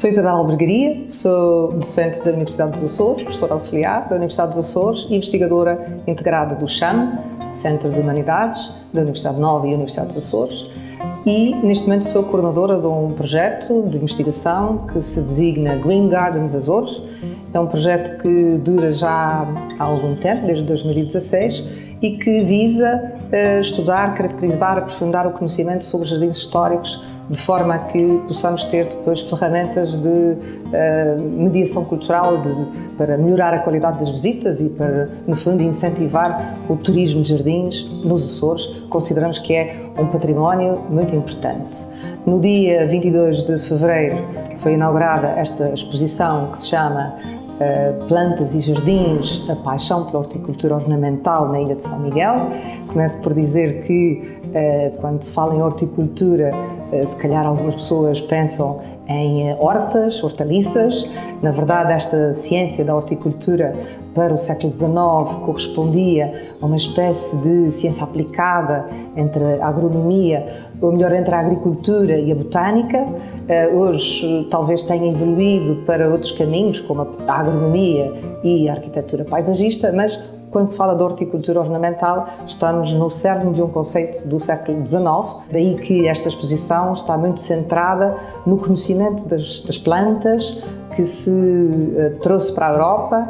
Sou Isabel Albergaria, sou docente da Universidade dos Açores, professora auxiliar da Universidade dos Açores e investigadora integrada do CHAM, Centro de Humanidades, da Universidade Nova e Universidade dos Açores, e neste momento sou coordenadora de um projeto de investigação que se designa Green Gardens Açores. É um projeto que dura já há algum tempo, desde 2016, e que visa estudar, caracterizar, aprofundar o conhecimento sobre os jardins históricos, de forma a que possamos ter depois ferramentas de mediação cultural para melhorar a qualidade das visitas e para, no fundo, incentivar o turismo de jardins nos Açores. Consideramos que é um património muito importante. No dia 22 de fevereiro foi inaugurada esta exposição que se chama Plantas e Jardins, a paixão pela horticultura ornamental na Ilha de São Miguel. Começo por dizer que quando se fala em horticultura, se calhar algumas pessoas pensam em hortas, hortaliças. Na verdade, esta ciência da horticultura para o século XIX correspondia a uma espécie de ciência aplicada entre a agronomia, ou melhor, entre a agricultura e a botânica. Hoje talvez tenha evoluído para outros caminhos, como a agronomia e a arquitetura paisagista, mas quando se fala de horticultura ornamental, estamos no cerne de um conceito do século XIX, daí que esta exposição está muito centrada no conhecimento das plantas que se trouxe para a Europa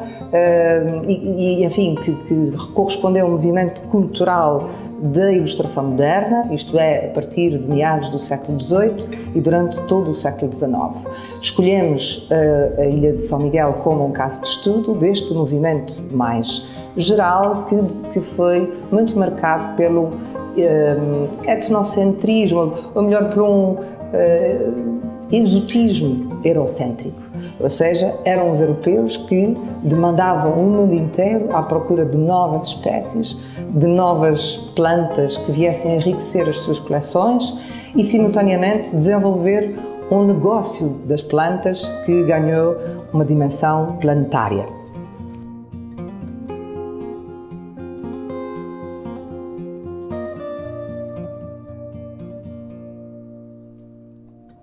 enfim, que correspondeu a um movimento cultural da ilustração moderna, isto é, a partir de meados do século XVIII e durante todo o século XIX. Escolhemos a Ilha de São Miguel como um caso de estudo deste movimento mais geral, que foi muito marcado pelo etnocentrismo, ou melhor, por um exotismo eurocêntrico. Ou seja, eram os europeus que demandavam o mundo inteiro à procura de novas espécies, de novas plantas que viessem a enriquecer as suas coleções e, simultaneamente, desenvolver um negócio das plantas que ganhou uma dimensão planetária.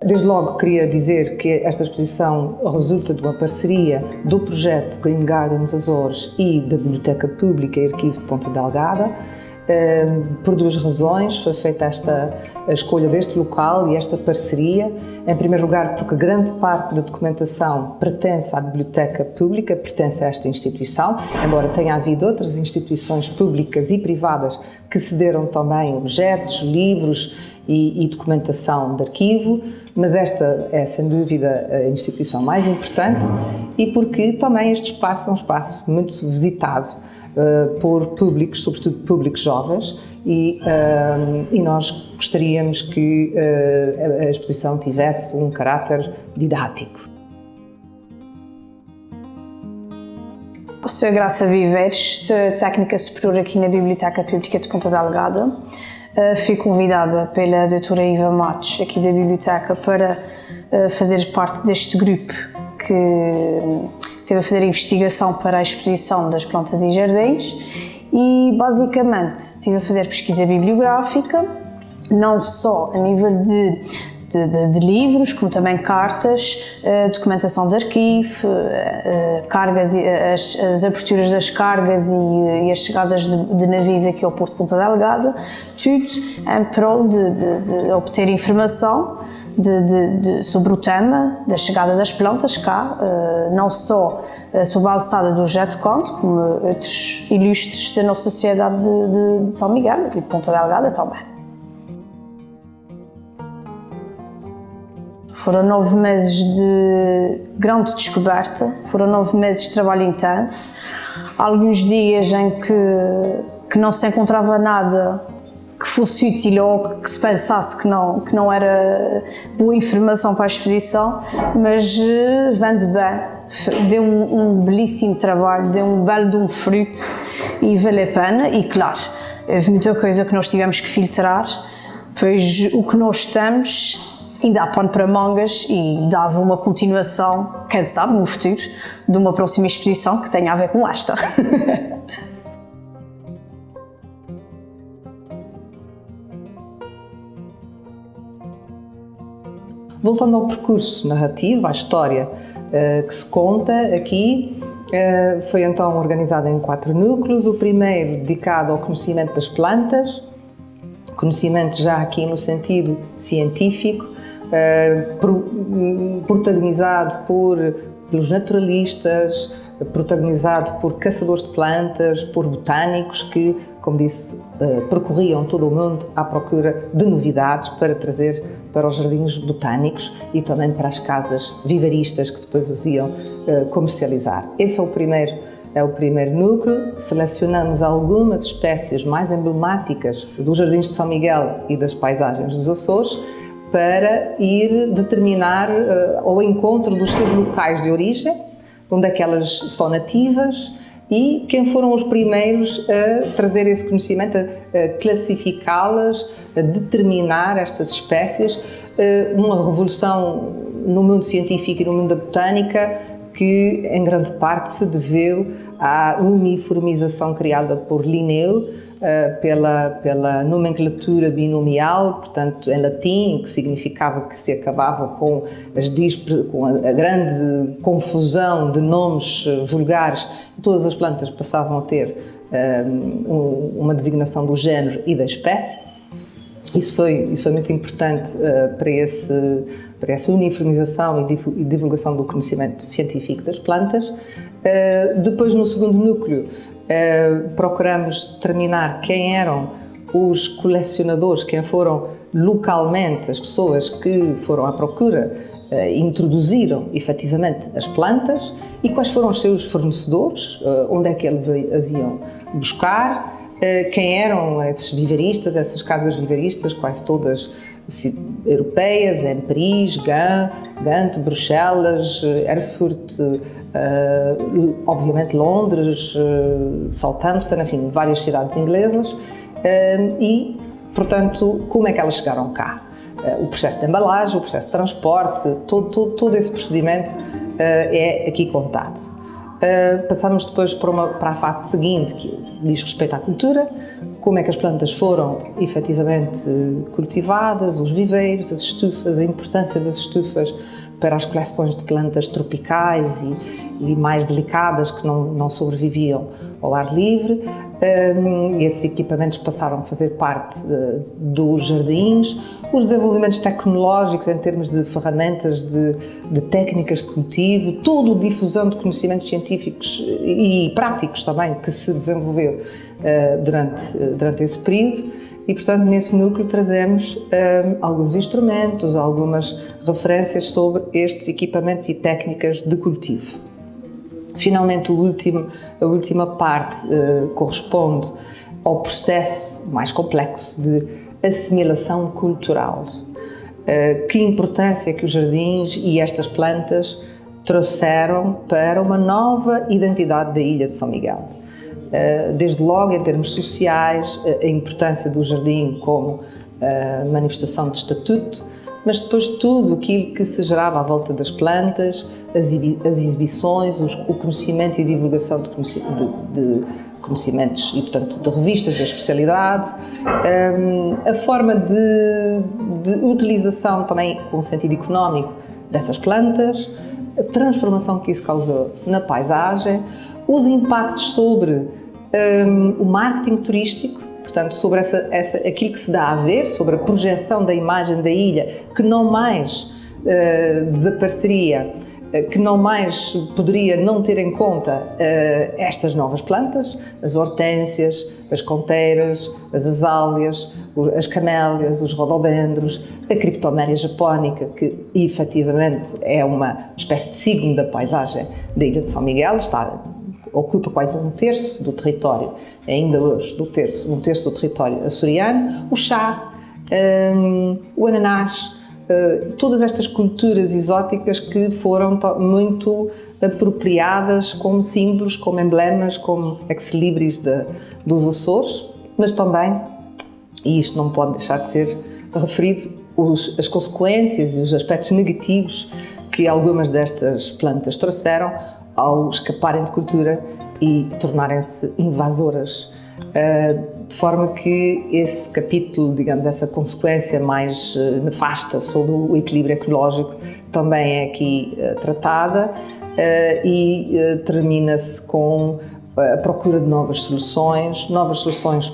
Desde logo queria dizer que esta exposição resulta de uma parceria do projeto Green Gardens Açores e da Biblioteca Pública e Arquivo de Ponta Delgada. Por duas razões foi feita a escolha deste local e esta parceria. Em primeiro lugar, porque grande parte da documentação pertence à Biblioteca Pública, pertence a esta instituição, embora tenha havido outras instituições públicas e privadas que cederam também objetos, livros e documentação de arquivo, mas esta é, sem dúvida, a instituição mais importante e porque também este espaço é um espaço muito visitado por públicos, sobretudo públicos jovens, e nós gostaríamos que a exposição tivesse um caráter didático. Sou Graça Viveres, sou técnica superior aqui na Biblioteca Pública de Ponta Delgada. Fui convidada pela doutora Iva Matos, aqui da Biblioteca, para fazer parte deste grupo que esteve a fazer a investigação para a exposição das plantas e jardins e, basicamente, estive a fazer pesquisa bibliográfica, não só a nível de livros, como também cartas, documentação de arquivo, cargas, as aberturas das cargas e as chegadas de navios aqui ao Porto de Ponta Delgada, tudo em prol de obter informação sobre o tema da chegada das plantas cá, não só sob a alçada do José de Conde, como outros ilustres da nossa sociedade de São Miguel e de Ponta Delgada também. Foram 9 meses de grande descoberta, foram 9 meses de trabalho intenso, alguns dias em que não se encontrava nada que fosse útil ou que se pensasse que não era boa informação para a exposição, mas vendo bem, deu um belíssimo trabalho, deu um belo de um fruto e vale a pena. E claro, houve muita coisa que nós tivemos que filtrar, pois o que nós temos ainda há pano para mangas e dava uma continuação, quem sabe, no futuro, de uma próxima exposição que tenha a ver com esta. Voltando ao percurso narrativo, à história que se conta aqui, foi então organizada em 4 núcleos. O primeiro dedicado ao conhecimento das plantas, conhecimento já aqui no sentido científico, protagonizado pelos naturalistas, protagonizado por caçadores de plantas, por botânicos que, como disse, percorriam todo o mundo à procura de novidades para trazer para os jardins botânicos e também para as casas vivaristas que depois os iam comercializar. Esse é o primeiro núcleo. Selecionamos algumas espécies mais emblemáticas dos jardins de São Miguel e das paisagens dos Açores para ir determinar ao encontro dos seus locais de origem, onde é que elas são nativas e quem foram os primeiros a trazer esse conhecimento, a classificá-las, a determinar estas espécies. Uma revolução no mundo científico e no mundo da botânica que, em grande parte, se deveu à uniformização criada por Linneu, pela nomenclatura binomial, portanto, em latim, o que significava que se acabava com a grande confusão de nomes vulgares. Todas as plantas passavam a ter uma designação do género e da espécie. Isso foi muito importante para essa uniformização e divulgação do conhecimento científico das plantas. Depois, no segundo núcleo, procuramos determinar quem eram os colecionadores, quem foram localmente as pessoas que foram à procura, introduziram efetivamente as plantas e quais foram os seus fornecedores, onde é que eles as iam buscar, quem eram esses vivaristas, essas casas vivaristas, quase todas europeias, em Paris, Gand, Bruxelas, Erfurt, obviamente Londres, Southampton, enfim, várias cidades inglesas. E, portanto, como é que elas chegaram cá? O processo de embalagem, o processo de transporte, todo esse procedimento é aqui contado. Passamos depois para a fase seguinte, que diz respeito à cultura, como é que as plantas foram efetivamente cultivadas, os viveiros, as estufas, a importância das estufas para as coleções de plantas tropicais e mais delicadas que não sobreviviam ao ar livre. Esses equipamentos passaram a fazer parte dos jardins. Os desenvolvimentos tecnológicos em termos de ferramentas, de técnicas de cultivo, toda a difusão de conhecimentos científicos e práticos também que se desenvolveu durante esse período. E, portanto, nesse núcleo trazemos alguns instrumentos, algumas referências sobre estes equipamentos e técnicas de cultivo. Finalmente, a última parte corresponde ao processo mais complexo de assimilação cultural. Que importância que os jardins e estas plantas trouxeram para uma nova identidade da ilha de São Miguel. Desde logo, em termos sociais, a importância do jardim como manifestação de estatuto, mas depois tudo aquilo que se gerava à volta das plantas, as exibições, o conhecimento e a divulgação de conhecimentos e, portanto, de revistas da especialidade, a forma de utilização também com sentido económico dessas plantas, a transformação que isso causou na paisagem, os impactos sobre o marketing turístico, portanto, sobre aquilo que se dá a ver, sobre a projeção da imagem da ilha, que não mais desapareceria, que não mais poderia não ter em conta estas novas plantas, as hortênsias, as conteiras, as azáleas, as camélias, os rododendros, a criptoméria japónica, que efetivamente é uma espécie de signo da paisagem da ilha de São Miguel, ocupa quase 1/3 do território, ainda hoje, um terço do território açoriano, o chá, o ananás, todas estas culturas exóticas que foram muito apropriadas como símbolos, como emblemas, como ex-libris dos Açores, mas também, e isto não pode deixar de ser referido, as consequências e os aspectos negativos que algumas destas plantas trouxeram ao escaparem de cultura e tornarem-se invasoras de forma que esse capítulo, digamos, essa consequência mais nefasta sobre o equilíbrio ecológico também é aqui tratada e termina-se com a procura de novas soluções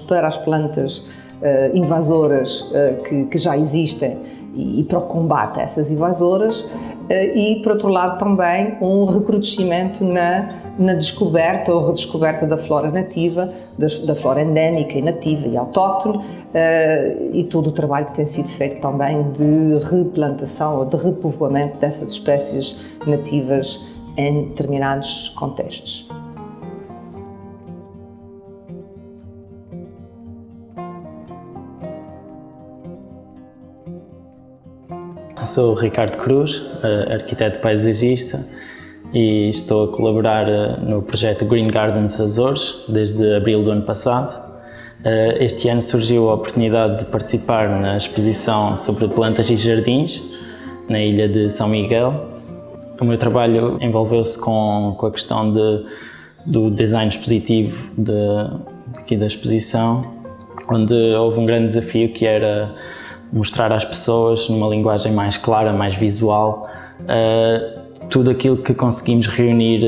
para as plantas invasoras que já existem e para o combate a essas invasoras e, por outro lado, também um recrudescimento na descoberta ou redescoberta da flora nativa, da flora endémica e nativa e autóctone e todo o trabalho que tem sido feito também de replantação ou de repovoamento dessas espécies nativas em determinados contextos. Sou o Ricardo Cruz, arquiteto paisagista, e estou a colaborar no projeto Green Gardens Açores desde abril do ano passado. Este ano surgiu a oportunidade de participar na exposição sobre plantas e jardins na ilha de São Miguel. O meu trabalho envolveu-se com a questão do design expositivo aqui da exposição, onde houve um grande desafio que era mostrar às pessoas, numa linguagem mais clara, mais visual, tudo aquilo que conseguimos reunir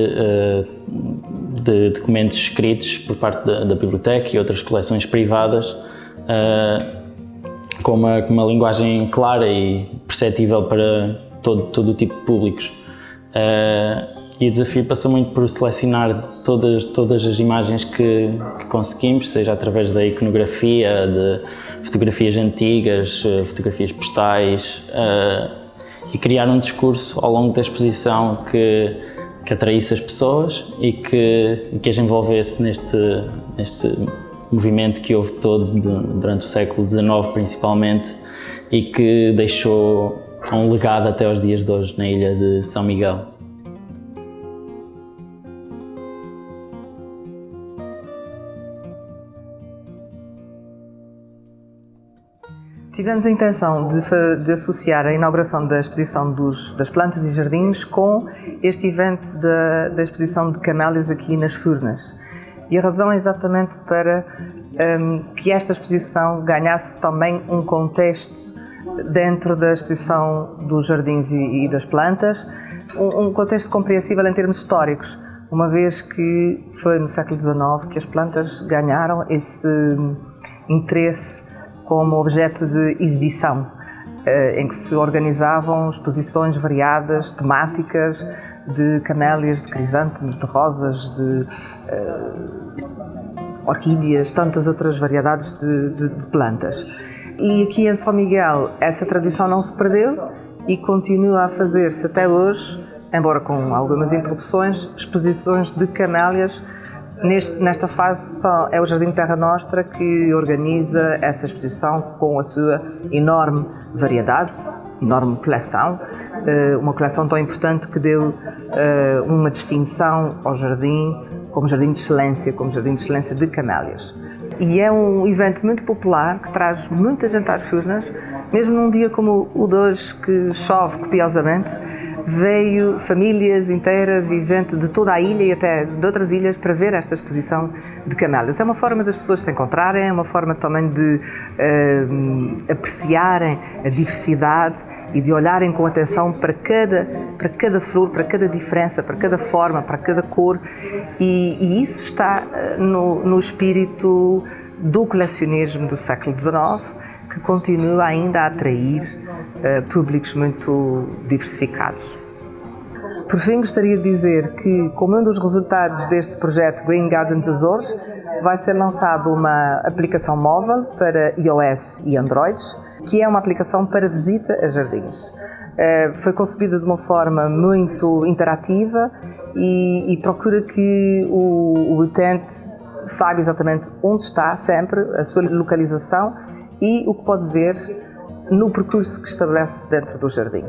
de documentos escritos por parte da biblioteca e outras coleções privadas, com uma linguagem clara e perceptível para todo o tipo de públicos. E o desafio passa muito por selecionar todas as imagens que conseguimos, seja através da iconografia, de fotografias antigas, fotografias postais, e criar um discurso ao longo da exposição que atraísse as pessoas e que as envolvesse neste movimento que houve todo durante o século XIX principalmente e que deixou um legado até aos dias de hoje na ilha de São Miguel. Tivemos a intenção de associar a inauguração da exposição das plantas e jardins com este evento da exposição de camélias aqui nas Furnas. E a razão é exatamente para que esta exposição ganhasse também um contexto dentro da exposição dos jardins e das plantas, um contexto compreensível em termos históricos, uma vez que foi no século XIX que as plantas ganharam esse interesse como objeto de exibição, em que se organizavam exposições variadas, temáticas, de camélias, de crisântemos, de rosas, de orquídeas, tantas outras variedades de plantas. E aqui em São Miguel essa tradição não se perdeu e continua a fazer-se até hoje, embora com algumas interrupções, exposições de camélias. Nesta fase só é o Jardim Terra Nostra que organiza essa exposição com a sua enorme variedade, enorme coleção, uma coleção tão importante que deu uma distinção ao jardim como jardim de excelência de camélias. E é um evento muito popular que traz muita gente às Furnas, mesmo num dia como o de hoje que chove copiosamente. Veio famílias inteiras e gente de toda a ilha e até de outras ilhas para ver esta exposição de camélias. É uma forma das pessoas se encontrarem, é uma forma também de apreciarem a diversidade e de olharem com atenção para cada flor, para cada diferença, para cada forma, para cada cor. E isso está no espírito do colecionismo do século XIX, que continua ainda a atrair públicos muito diversificados. Por fim, gostaria de dizer que, como um dos resultados deste projeto Green Gardens Açores, vai ser lançada uma aplicação móvel para iOS e Androids, que é uma aplicação para visita a jardins. Foi concebida de uma forma muito interativa e procura que o utente saiba exatamente onde está sempre, a sua localização e o que pode ver no percurso que estabelece dentro do jardim.